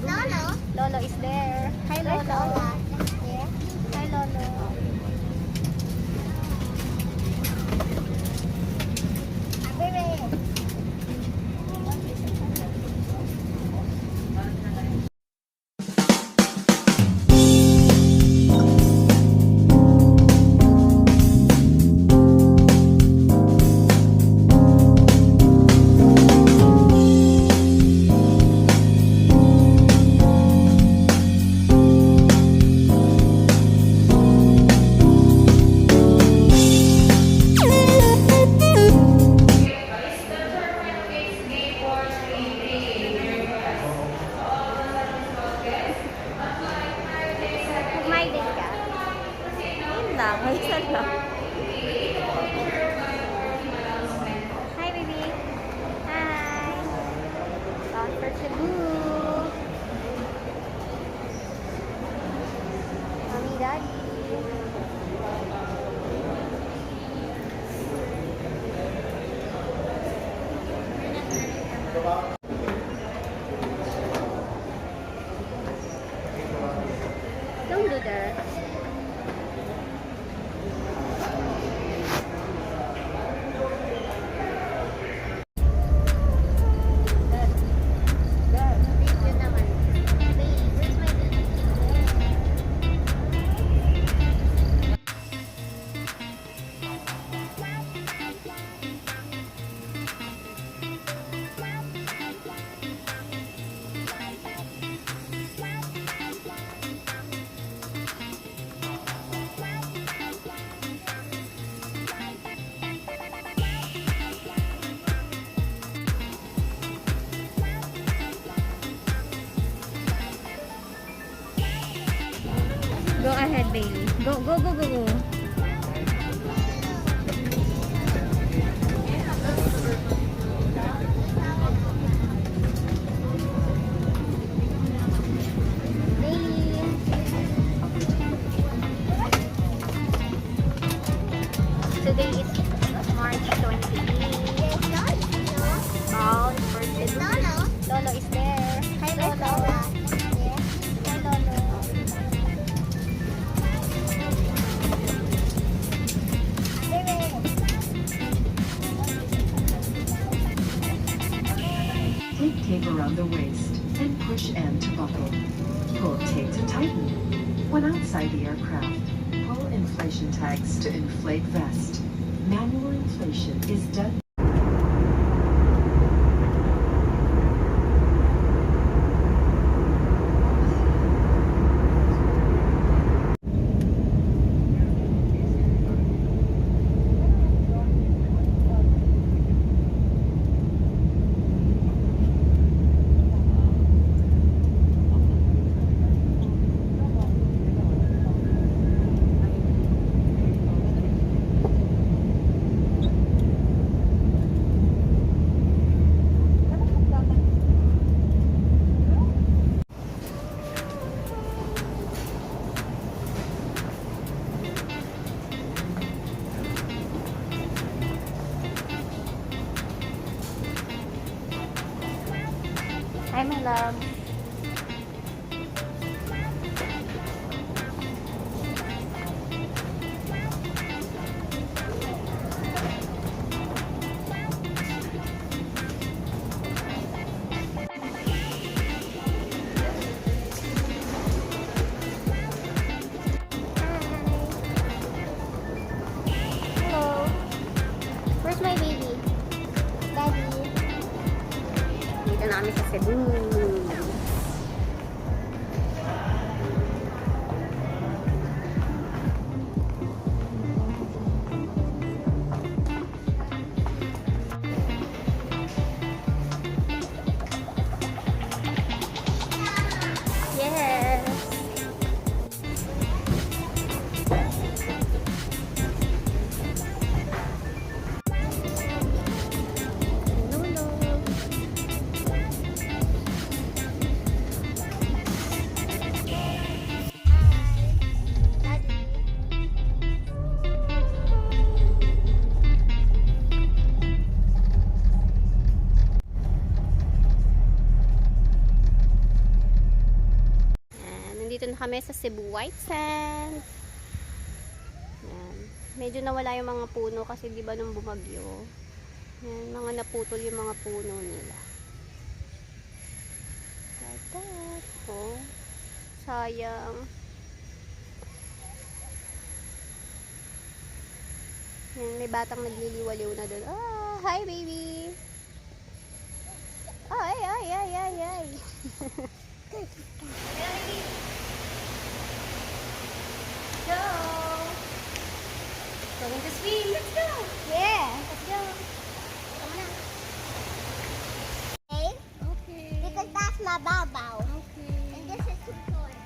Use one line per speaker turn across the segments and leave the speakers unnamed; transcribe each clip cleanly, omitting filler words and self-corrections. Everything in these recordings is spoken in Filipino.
Cebu. Lolo is there. Hi, Lolo. Hi, Lolo. Kumain din ka? Yun lang. Isa lang. Hi, baby. Hi. Bound for Cebu. Mommy, Daddy. Don't do that. Go ahead, baby. Go, go, go, go, go. Today is March 28th. Bound for Cebu. Lolo is there. Hi, Lolo. Hi, Lolo.
Take tape around the waist and push M to buckle. Pull tape to tighten. When outside the aircraft, pull inflation tags to inflate vest. Manual inflation is done.
Hi, my love. Hello. Where's my baby? Daddy. Dito na kami sa Cebu. Nandito na kami sa Cebu White Sands. Yan. Medyo nawala yung mga puno kasi di ba nung bumagyo. Yan, mga naputol yung mga puno nila. Like that. Oh, sayang. Yan, may batang nagliliwaliw na doon. Ah, hi baby! Ay, ay, ay, ay, ay. Go! Going to swim. Let's go! Yeah, let's go. Come on.
Okay?
Okay.
Because that's my babaw.
Okay.
And this is too short.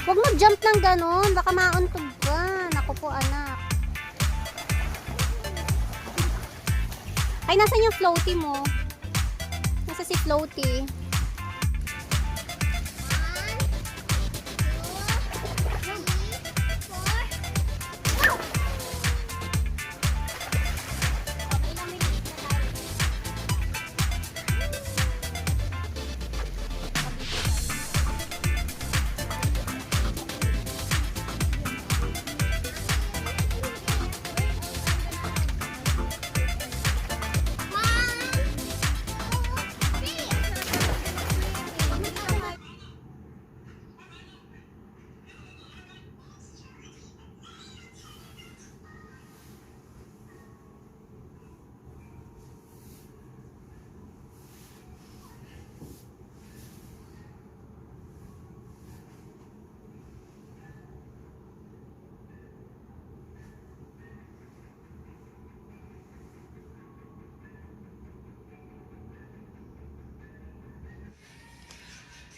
Huwag mag-jump ng ganon. Baka mauntog ka. Naku po, anak. Ay, nasan yung floaty mo? Nasa si floaty.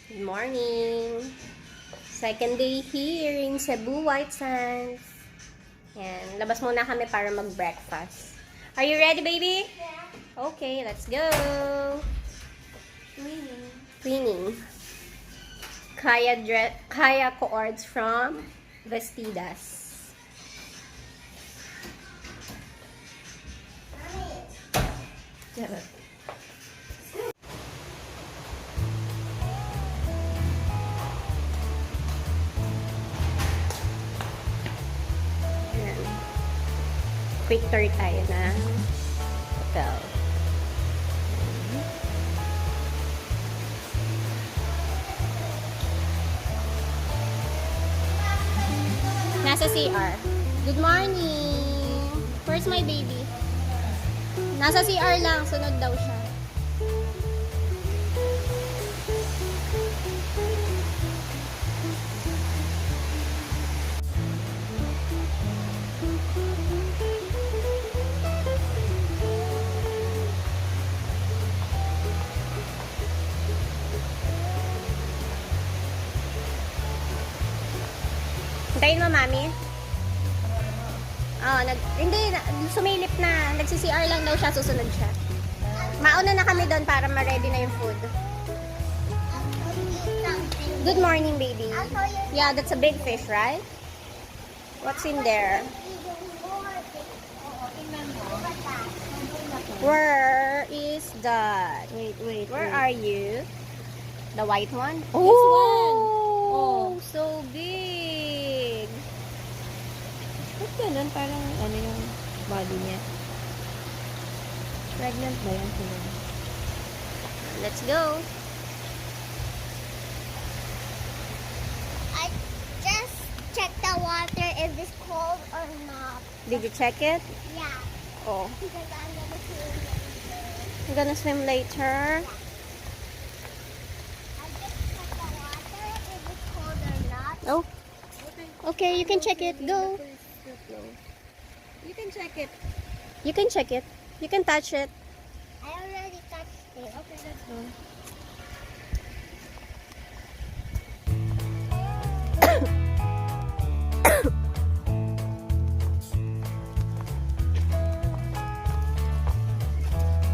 Good morning! Second day here in Cebu White Sands. Yan, labas muna kami para mag-breakfast. Are you ready, baby?
Yeah.
Okay, let's go! Cleaning. Kaya coords from Vestidas. Charot. Ayan. Quick tour tayo na hotel. Nasa CR. Good morning! Where's my baby? Nasa CR lang. Sunod daw siya. Hintayin mo, mami. Oh, hindi, sumilip na. Nagsi-CR lang daw siya, susunod siya. Mauna na kami doon para ma-ready na yung food. Good morning, baby. Yeah, that's a big fish, right? What's in there? Where is that? Wait. Where are you? The white one? Oh, so big.
Ba't ganun? Parang ano yung body niya? Pregnant ba yan sila?
Let's go.
I just checked the water if it's cold or not.
Did you check it?
Yeah.
Oh,
Because I'm gonna swim.
I'm gonna swim later.
I just checked the water if it's cold or not.
Oh, okay, you can check it. Go.
You can check it.
You can check it. You can touch it.
I already touched it.
Okay, let's go.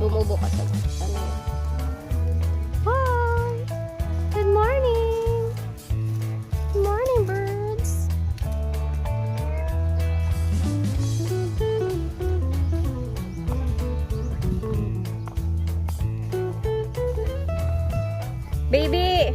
Bumubo ka sa ano. Hi! Good morning! Good morning, birds! Baby!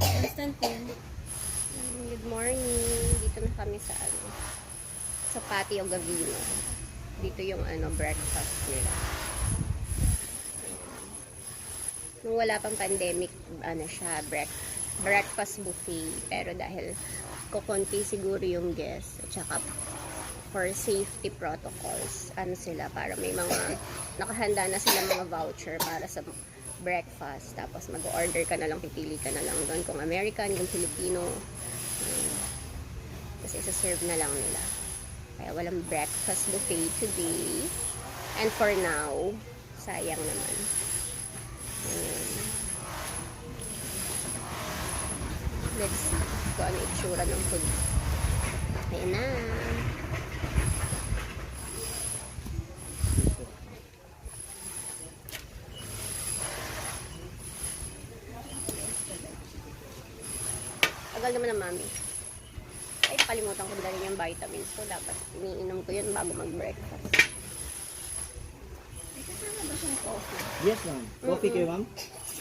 Constantine.
Good morning. Dito na kami sa sa Patio Gavino. Dito yung breakfast nila. Nung wala pang pandemic, siya, breakfast buffet. Pero dahil kukunti siguro yung guests, at saka for safety protocols, sila, para may mga, nakahanda na sila mga voucher para sa breakfast. Tapos mag-order ka na lang, pipili ka na lang doon kung American, kung Filipino. Tapos isa-serve na lang nila. Kaya walang breakfast buffet today. And for now, sayang naman. Ayan. Let's see kung ano itsura ng food. Ayan na. Tagal naman ng mami. Ay, palimutan ko dali yung vitamins ko. Dapat iniinom ko yun bago mag-breakfast. May kasama ba siyang coffee?
Yes, ma'am. Coffee kayo, ma'am?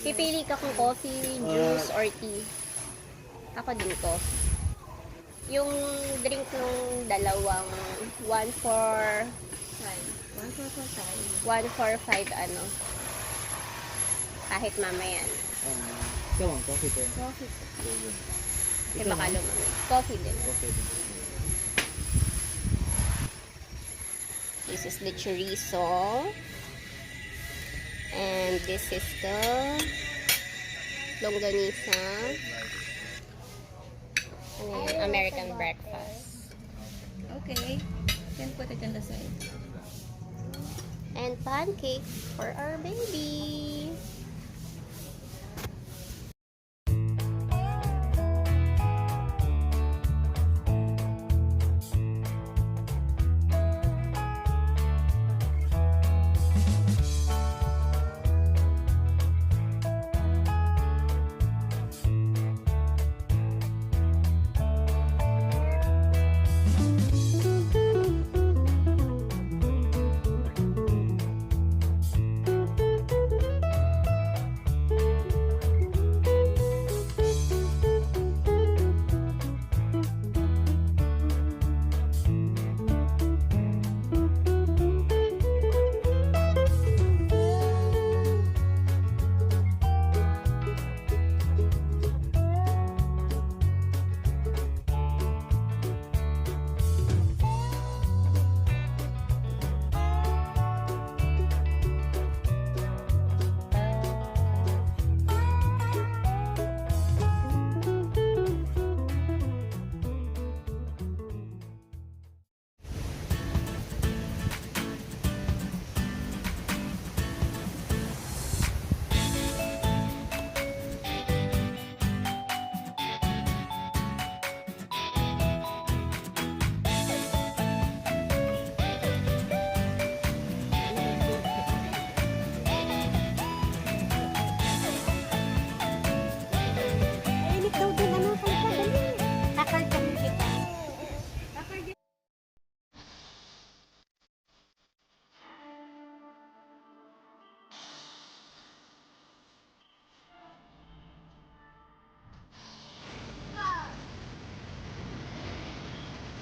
Pipili ka kung coffee, juice, or tea. Ako din coffee. Yung drink nung dalawang 1 for 5 kahit mamaya.
Ikaw, ma'am. Coffee kayo.
Coffee. Kasi
Ikaw,
baka
ma'am?
lumamig. Coffee din.
Coffee din.
This is the chorizo. And this is the longganisa. Ano yun? American breakfast.
Okay. Can put it on the side.
And pancake for our baby.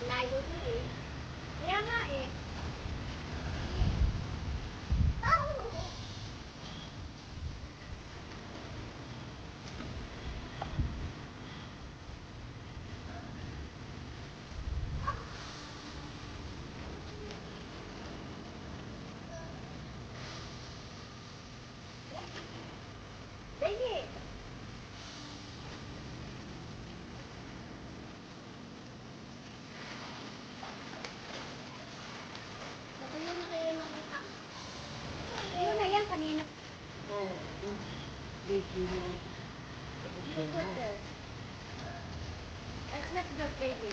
Layo din eh. Kaya nga eh. Baby! Natuloy na kayo nakita. Ayun na yan kanina. Look what there. Let's go, baby.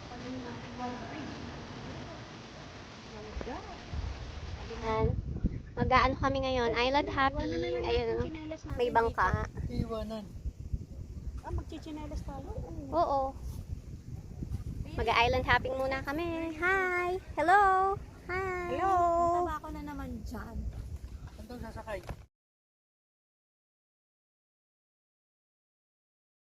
Ano na? And mag-aano kami ngayon, island hopping. Ayun, may bangka.
Iwanan. Magchichinelas tayo.
Oo. Mag-island hopping muna kami. Hi! Hello! Hi!
Hello! Tama ako na naman dyan.
Saan daw sasakay?